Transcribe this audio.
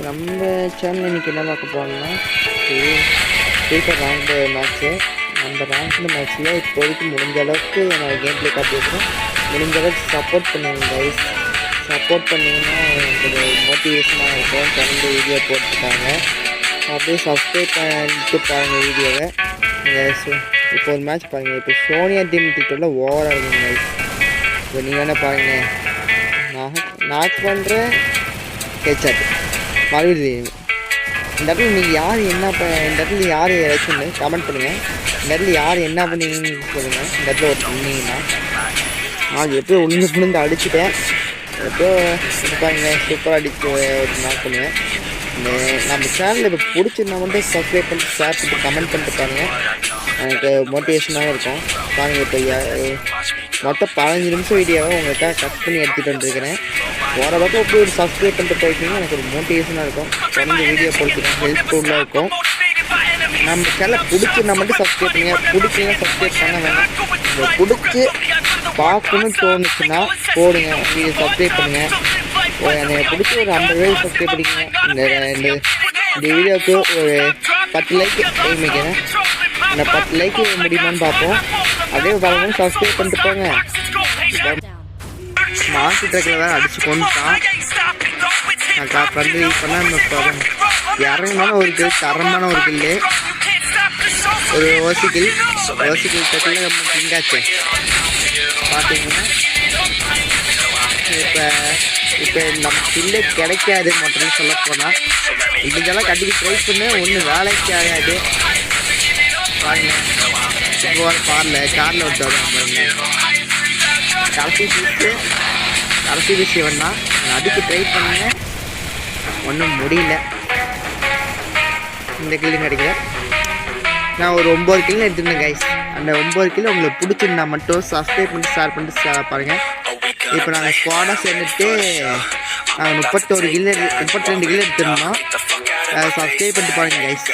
நம்ம சேனல் இன்றைக்கி என்ன பார்க்க போகிறோம்னா ஃப்ரீஃபயர் ரேங்க்டு மேட்ச்சு. அந்த ரேங்க்டு மேட்ச்சில் இப்போதைக்கு முடிஞ்ச அளவுக்கு நான் கேம் ப்ளே காட்டியிருக்கேன். முடிஞ்ச அளவுக்கு சப்போர்ட் பண்ணுங்க கைஸ். சப்போர்ட் பண்ணிங்கன்னா எனக்கு ஒரு மோட்டிவேஷனாக இருக்கும். தொடர்ந்து வீடியோ போட்டுருக்காங்க, அப்படியே சப்ஸ்கிரைப் பண்ணிட்டு பாருங்கள் வீடியோவை. இப்போ ஒரு மேட்ச் பாருங்கள். இப்போ சோனியா டீம் திட்டத்தில் ஓவராக இருக்குங்க கைஸ். இப்போ நீங்கள் வேணால் பாருங்கள், நான் பண்ணுறேன் ஹெட்ஷாட் மறுபடியும். இந்த இடத்துல நீங்கள் யார் என்ன இந்த இடத்துல யார் ஏதாச்சும் கமெண்ட் பண்ணுங்கள். இந்த இடத்துல யார் என்ன பண்ணீங்கன்னு சொல்லுங்கள். இந்த இடத்துல ஒரு பண்ணீங்கன்னா நான் எப்போ விழுந்து அடிச்சுட்டேன். எப்போ பாருங்க சூப்பராக அடிச்சு ஒரு நாக் பண்ணுவேன். நம்ம சேனலில் இப்போ பிடிச்சிருந்தா மட்டும் சப்ஸ்கிரைப் பண்ணிட்டு ஷேர் பண்ணிட்டு கமெண்ட் பண்ணிட்டு பாருங்கள். எனக்கு மோட்டிவேஷனாக இருக்கும். பாருங்கள் இப்போ மொத்தம் 15 நிமிஷம் வீடியோவை உங்களுக்காக கட் பண்ணி எடுத்துகிட்டு வந்துருக்கிறேன். போகிற பக்கம் எப்படி ஒரு சப்ஸ்கிரைப் பண்ணிட்டு போயிட்டீங்கன்னா எனக்கு ஒரு மோட்டிவேஷனாக இருக்கும். தொடர்ந்து வீடியோ போட்டுக்கலாம், ஹெல்ப்ஃபுல்லாக இருக்கும். நம்ம சேனல் பிடிச்சிருந்தா மட்டும் சப்ஸ்கிரைப் பண்ணுங்க. பிடிச்சிங்கன்னா சப்ஸ்கிரைப் பண்ண வேணாம். இதை பிடிச்சி பார்க்கணும்னு தோணுச்சுன்னா போடுங்க, நீங்கள் சப்ஸ்கிரைப் பண்ணுங்கள். எனக்கு பிடிச்சி ஒரு 50 பேர் சப்ஸ்கிரைப் பண்ணிக்கங்க. இந்த வீடியோவுக்கு ஒரு 10 லைக் வைக்கிறேன். இந்த 10 லைக் முடியுமான்னு பார்ப்போம். அதே பார்க்கணும் சப்ஸ்கிரைப் பண்ணிட்டு போங்க. மாசி ட்ரக்கில் வேறு அடிச்சு கொண்டுட்டான். நான் ஃப்ரெண்டு யூஸ் பண்ணால் இறங்கினாலும் ஒரு கில், தரமான ஒரு கில்லு, ஒரு ஓசிக்கில் ட்ரக்கில் நம்ம கிங்காச்சு பார்த்தீங்கன்னா. இப்போ நம்ம கில்லே கிடைக்காது மட்டும் சொல்ல போனால். இதெல்லாம் கட்டிக்கு ட்ரை பண்ண ஒன்றும் வேலைக்கு ஆகாது. பாருங்க இப்போ காரில் விட்டு பாருங்க. கடைசி விஷயம்னா அதுக்கு ட்ரை பண்ணுங்க, ஒன்றும் முடியல. இந்த கில்லு கிடைக்கல. நான் ஒரு 9 கிலோ எடுத்துருந்தேன் கைஸ். அந்த 9 கிலோ உங்களுக்கு பிடிச்சிருந்தா மட்டும் சப்ஸ்கிரைப் பண்ணி ஷேர் பண்ணிட்டு பாருங்கள். இப்போ நாங்கள் ஸ்குவாடாக சேர்ந்துட்டு நாங்கள் 32 கிலோ எடுத்துருந்தோம். சப்ஸ்கிரைப் பண்ணிட்டு பாருங்கள் கைஸ்.